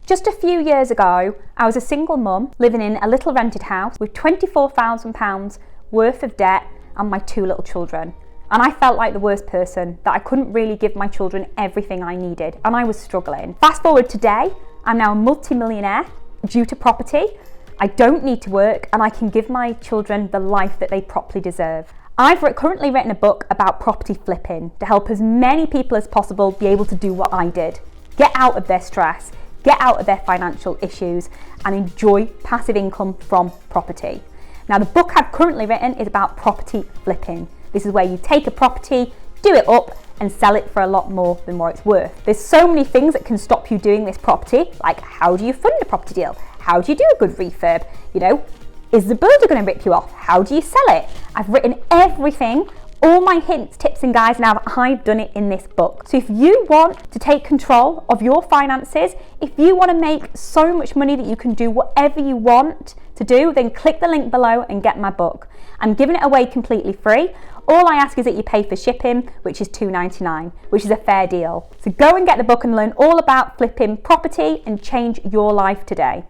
Just a few years ago, I was a single mum living in a little rented house with £24,000 worth of debt and my 2 little children. And I felt like the worst person, that I couldn't really give my children everything I needed, and I was struggling. Fast forward today, I'm now a multi-millionaire due to property. I don't need to work and I can give my children the life that they properly deserve. I've currently written a book about property flipping to help as many people as possible be able to do what I did. Get out of their stress, get out of their financial issues and enjoy passive income from property. Now the book I've currently written is about property flipping. This is where you take a property, do it up and sell it for a lot more than what it's worth. There's so many things that can stop you doing this property, like how do you fund a property deal? How do you do a good refurb? Is the builder going to rip you off? How do you sell it? I've written everything, all my hints, tips and guides, now I've done it in this book. So if you want to take control of your finances, if you want to make so much money that you can do whatever you want to do, then click the link below and get my book. I'm giving it away completely free. All I ask is that you pay for shipping, which is $2.99, which is a fair deal. So go and get the book and learn all about flipping property and change your life today.